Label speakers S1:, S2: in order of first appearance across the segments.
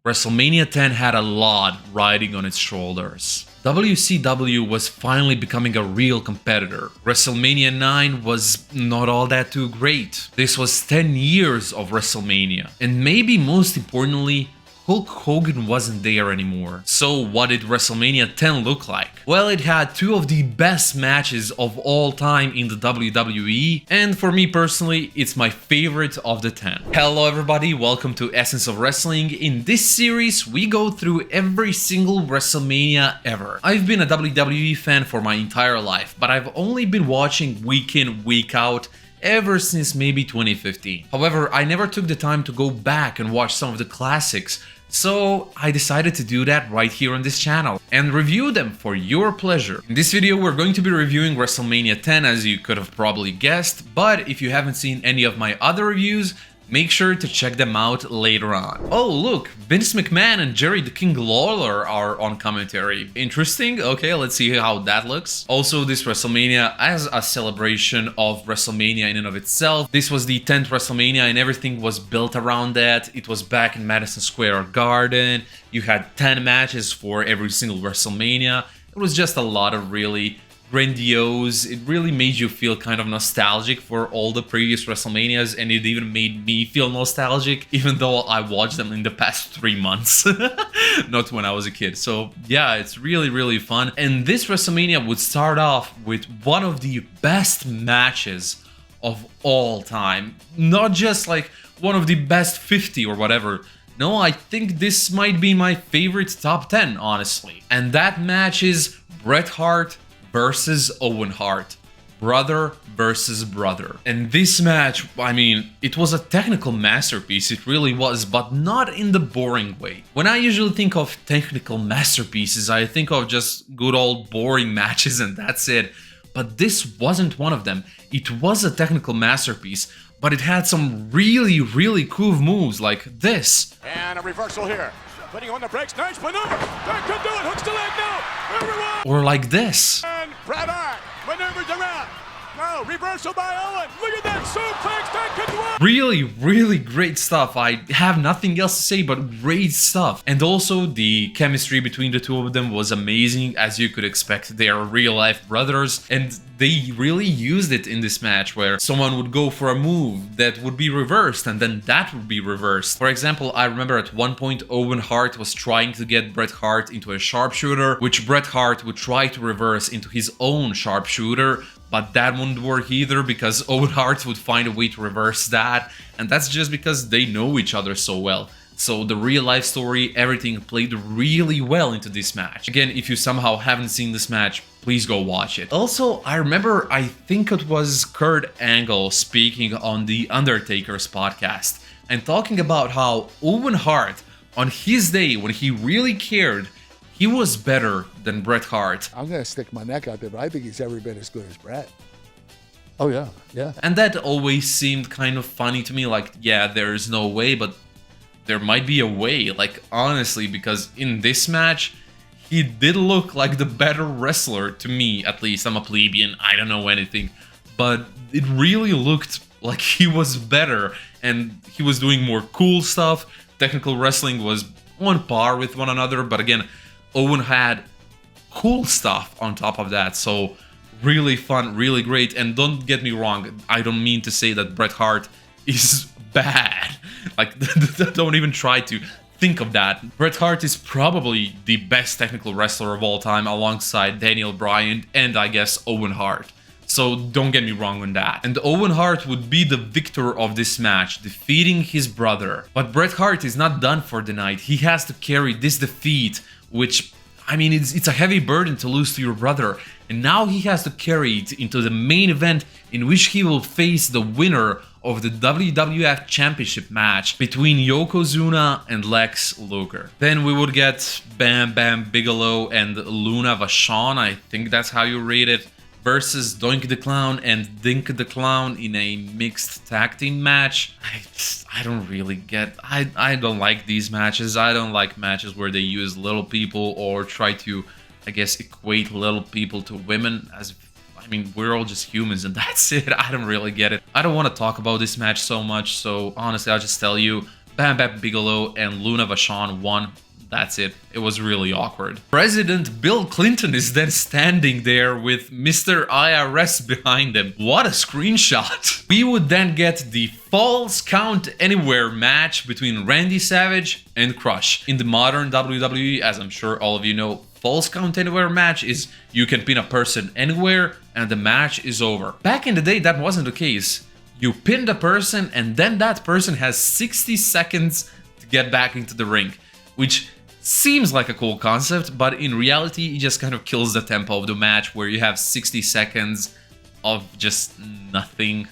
S1: WrestleMania 10 had a lot riding on its shoulders. WCW was finally becoming a real competitor. WrestleMania 9 was not all that too great. This was 10 years of WrestleMania. And maybe most importantly, Hulk Hogan wasn't there anymore. So what did WrestleMania 10 look like? Well, it had two of the best matches of all time in the WWE, and for me personally, it's my favorite of the 10. Hello everybody, welcome to Essence of Wrestling. In this series, we go through every single WrestleMania ever. I've been a WWE fan for my entire life, but I've only been watching week in, week out ever since maybe 2015. However, I never took the time to go back and watch some of the classics, so I decided to do that right here on this channel and review them for your pleasure. In this video, we're going to be reviewing WrestleMania 10, as you could have probably guessed, but if you haven't seen any of my other reviews, make sure to check them out later on. Oh look, Vince McMahon and Jerry the King Lawler are on commentary. Interesting, okay, let's see how that looks. Also, this WrestleMania as a celebration of WrestleMania in and of itself. This was the 10th WrestleMania and everything was built around that. It was back in Madison Square Garden. You had 10 matches for every single WrestleMania. It was just a lot of really grandiose. It really made you feel kind of nostalgic for all the previous WrestleManias, and it even made me feel nostalgic, even though I watched them in the past 3 months, not when I was a kid. So yeah, it's really fun. And this WrestleMania would start off with one of the best matches of all time. Not just like one of the best 50 or whatever. No, I think this might be my favorite top 10, honestly. And that match is Bret Hart versus Owen Hart. Brother versus brother. And this match, I mean, it was a technical masterpiece, it really was, but not in the boring way. When I usually think of technical masterpieces, I think of just good old boring matches and that's it. But this wasn't one of them. It was a technical masterpiece, but it had some really cool moves like this.
S2: And a reversal here. Putting on the brakes, nice maneuver. That could do it. Hooks the leg now. Everyone.
S1: Or like this.
S2: And Bret Hart maneuvers around. No, reversal by Owen. Look at that suplex. That could work.
S1: Really great stuff. I have nothing else to say but great stuff. And also the chemistry between the two of them was amazing, as you could expect. They are real life brothers, and they really used it in this match where someone would go for a move that would be reversed and then that would be reversed. For example, I remember at one point Owen Hart was trying to get Bret Hart into a sharpshooter, which Bret Hart would try to reverse into his own sharpshooter, but that wouldn't work either because Owen Hart would find a way to reverse that, and that's just because they know each other so well. So the real life story, everything played really well into this match. Again, if you somehow haven't seen this match, please go watch it. Also, I remember, I think it was Kurt Angle speaking on the Undertaker's podcast and talking about how Owen Hart, on his day when he really cared, he was better than Bret Hart.
S3: I'm gonna stick my neck out there, but I think he's every bit as good as Bret. Oh yeah.
S1: And that always seemed kind of funny to me, like, yeah, there is no way, but there might be a way, like, honestly, because in this match, he did look like the better wrestler, to me at least. I'm a plebeian, I don't know anything, but it really looked like he was better, and he was doing more cool stuff. Technical wrestling was on par with one another, but again, Owen had cool stuff on top of that, so really fun, really great. And don't get me wrong, I don't mean to say that Bret Hart is bad. Like, don't even try to think of that. Bret Hart is probably the best technical wrestler of all time, alongside Daniel Bryan and I guess Owen Hart. So don't get me wrong on that. And Owen Hart would be the victor of this match, defeating his brother. But Bret Hart is not done for the night. He has to carry this defeat, which, I mean, it's a heavy burden to lose to your brother. And now he has to carry it into the main event, in which he will face the winner of the WWF Championship match between Yokozuna and Lex Luger. Then we would get Bam Bigelow and Luna Vachon, I think that's how you rate it, versus Doink the Clown and Dink the Clown in a mixed tag team match. I don't really get... I don't like these matches. I don't like matches where they use little people or try to, I guess, equate little people to women, as if, I mean, we're all just humans and that's it. I don't really get it. I don't want to talk about this match so much, so honestly, I'll just tell you, Bam Bigelow and Luna Vachon won. That's it. It was really awkward. President Bill Clinton is then standing there with Mr. IRS behind him. What a screenshot. We would then get the Falls Count Anywhere match between Randy Savage and Crush. In the modern WWE, as I'm sure all of you know, Falls Count Anywhere match is you can pin a person anywhere and the match is over. Back in the day, that wasn't the case. You pinned a person and then that person has 60 seconds to get back into the ring, which seems like a cool concept, but in reality, it just kind of kills the tempo of the match where you have 60 seconds of just nothing.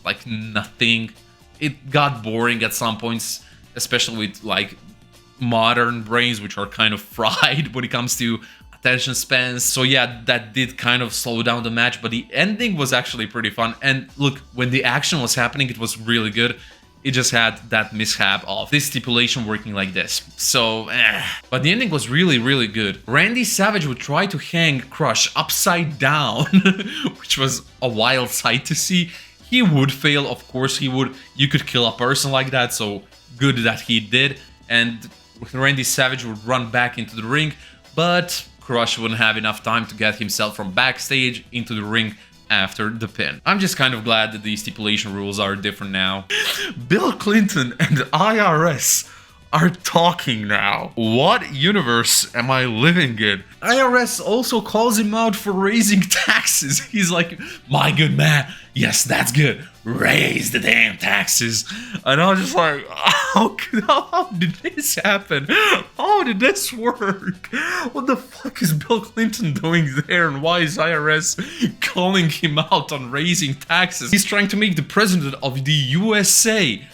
S1: Like nothing. It got boring at some points, especially with like modern brains, which are kind of fried when it comes to attention spans. So yeah, that did kind of slow down the match, but the ending was actually pretty fun. And look, when the action was happening, it was really good. It just had that mishap of this stipulation working like this. So, But the ending was really, really good. Randy Savage would try to hang Crush upside down, which was a wild sight to see. He would fail, of course he would. You could kill a person like that, so good that he did. And Randy Savage would run back into the ring, but Crush wouldn't have enough time to get himself from backstage into the ring after the pin. I'm just kind of glad that these stipulation rules are different now. Bill Clinton and IRS are talking now. What universe am I living in? IRS also calls him out for raising taxes. He's like, my good man, yes, that's good. Raise the damn taxes. And I was just like, how did this happen? How did this work? What the fuck is Bill Clinton doing there? And why is IRS calling him out on raising taxes? He's trying to make the president of the USA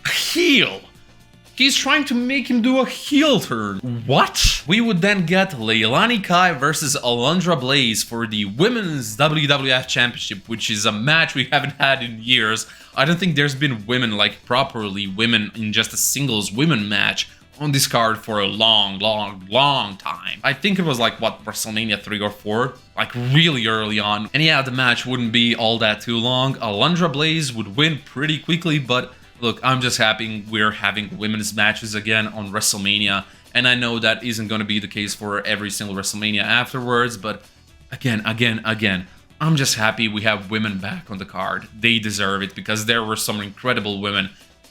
S1: a heel. He's trying to make him do a heel turn. What? We would then get Leilani Kai versus Alundra Blayse for the Women's WWF Championship, which is a match we haven't had in years. I don't think there's been women, like properly women in just a singles women match on this card for a long time. I think it was like, what, WrestleMania 3 or 4? Like really early on. And yeah, the match wouldn't be all that too long. Alundra Blayse would win pretty quickly, but look, I'm just happy we're having women's matches again on WrestleMania, and I know that isn't going to be the case for every single WrestleMania afterwards, but again, I'm just happy we have women back on the card. They deserve it, because there were some incredible women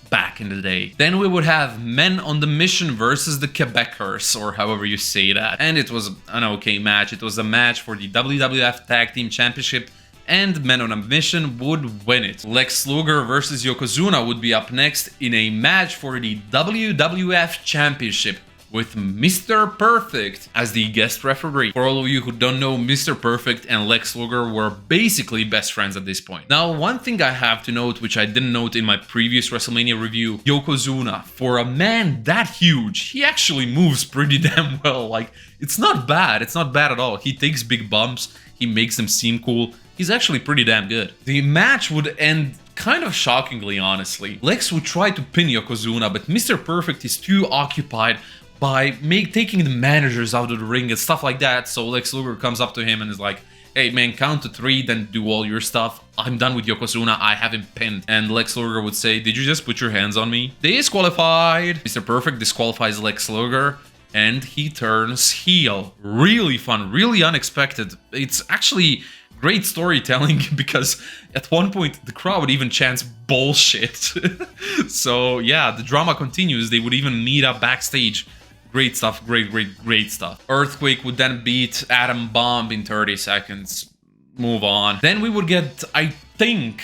S1: back in the day. Then we would have Men on the Mission versus the Quebecers, or however you say that. And it was an okay match. It was a match for the WWF Tag Team Championship, and Men on a Mission would win it. Lex Luger versus Yokozuna would be up next in a match for the WWF Championship, with Mr. Perfect as the guest referee. For all of you who don't know, Mr. Perfect and Lex Luger were basically best friends at this point. Now, one thing I have to note, which I didn't note in my previous WrestleMania review, Yokozuna, for a man that huge, he actually moves pretty damn well. Like, it's not bad at all. He takes big bumps, he makes them seem cool. He's actually pretty damn good. The match would end kind of shockingly, honestly. Lex would try to pin Yokozuna, but Mr. Perfect is too occupied by taking the managers out of the ring and stuff like that. So Lex Luger comes up to him and is like, hey man, count to 3, then do all your stuff. I'm done with Yokozuna, I have him pinned. And Lex Luger would say, did you just put your hands on me? Disqualified! Mr. Perfect disqualifies Lex Luger, and he turns heel. Really fun, really unexpected. It's actually great storytelling, because at one point the crowd even chants bullshit. So yeah, the drama continues. They would even meet up backstage. Great stuff, great stuff. Earthquake would then beat Atom Bomb in 30 seconds. Move on. Then we would get, I think,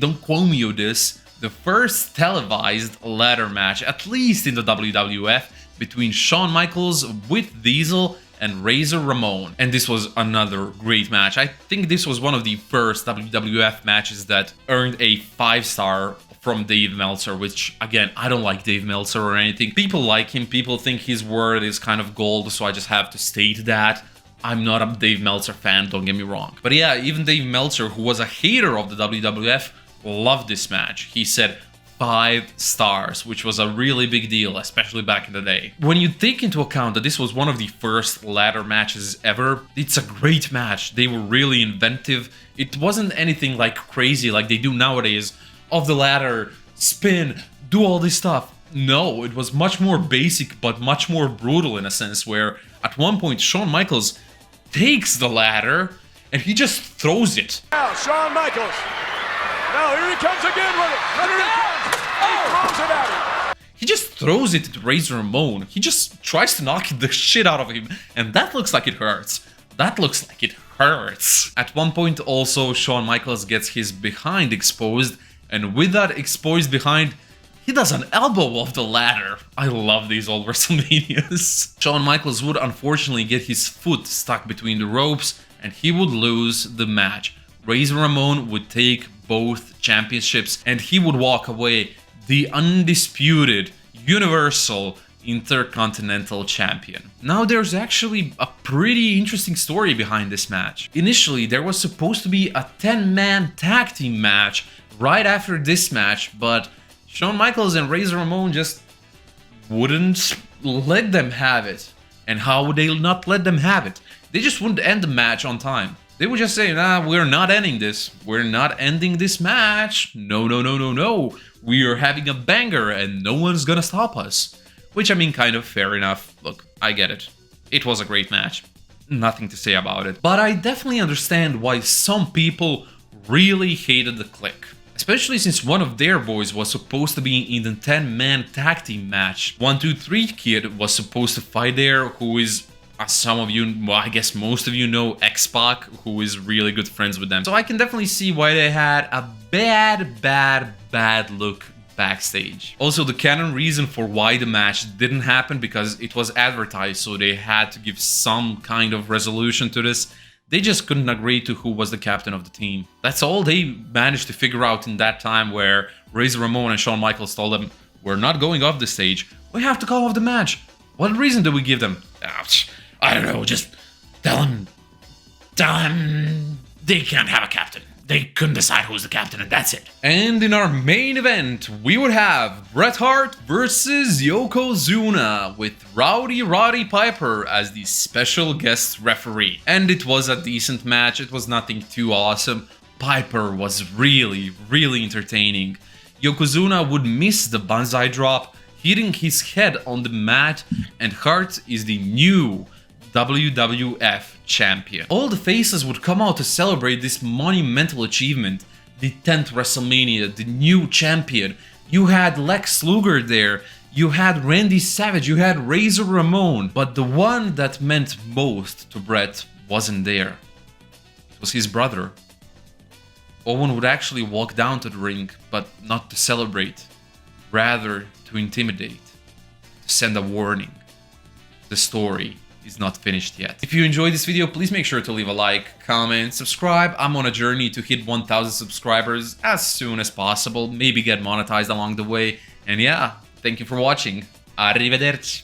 S1: don't quote me on this, the first televised ladder match, at least in the WWF, between Shawn Michaels with Diesel and Razor Ramon. And this was another great match. I think this was one of the first WWF matches that earned a 5-star from Dave Meltzer, which, again, I don't like Dave Meltzer or anything. People like him, people think his word is kind of gold, so I just have to state that. I'm not a Dave Meltzer fan, don't get me wrong. But yeah, even Dave Meltzer, who was a hater of the WWF, loved this match. He said 5 stars, which was a really big deal, especially back in the day. When you take into account that this was one of the first ladder matches ever, it's a great match. They were really inventive. It wasn't anything like crazy like they do nowadays. Off the ladder, spin, do all this stuff. no, it was much more basic, but much more brutal in a sense, where at one point Shawn Michaels takes the ladder and he just throws it.
S2: Now, Shawn Michaels. Now, here he comes again with it. Here he comes. He throws it at him.
S1: He just throws it at Razor Ramon. He just tries to knock the shit out of him, and that looks like it hurts. That looks like it hurts. At one point also, Shawn Michaels gets his behind exposed, and with that exposed behind, he does an elbow off the ladder. I love these old WrestleManias. Shawn Michaels would unfortunately get his foot stuck between the ropes, and he would lose the match. Razor Ramon would take both championships, and he would walk away the undisputed Universal Intercontinental Champion. Now there's actually a pretty interesting story behind this match. Initially there was supposed to be a 10-man tag team match right after this match, but Shawn Michaels and Razor Ramon just wouldn't let them have it. And how would they not let them have it? They just wouldn't end the match on time. They would just say, nah, we're not ending this. We're not ending this match. No, no, no, no, no. We are having a banger and no one's gonna stop us. Which, I mean, kind of fair enough. Look, I get it. It was a great match. Nothing to say about it. But I definitely understand why some people really hated the Clique. Especially since one of their boys was supposed to be in the 10-man tag team match. 1-2-3 Kid was supposed to fight there, who is, as some of you, well, I guess most of you know, X-Pac, who is really good friends with them. So I can definitely see why they had a bad look backstage. Also, the canon reason for why the match didn't happen, because it was advertised, so they had to give some kind of resolution to this. They just couldn't agree to who was the captain of the team. That's all they managed to figure out in that time, where Razor Ramon and Shawn Michaels told them, we're not going off the stage, we have to call off the match. What reason do we give them? I don't know, just tell them they can't have a captain. They couldn't decide who's the captain, and that's it. And in our main event, we would have Bret Hart versus Yokozuna, with Rowdy Roddy Piper as the special guest referee. And it was a decent match, it was nothing too awesome. Piper was really entertaining. Yokozuna would miss the banzai drop, hitting his head on the mat, and Hart is the new WWF Champion. All the faces would come out to celebrate this monumental achievement, the 10th WrestleMania, the new champion. You had Lex Luger there, you had Randy Savage, you had Razor Ramon, but the one that meant most to Bret wasn't there. It was his brother. Owen would actually walk down to the ring, but not to celebrate, rather to intimidate, to send a warning. The story is not finished yet. If you enjoyed this video, please make sure to leave a like, comment, subscribe. I'm on a journey to hit 1,000 subscribers as soon as possible, maybe get monetized along the way. And yeah, thank you for watching. Arrivederci.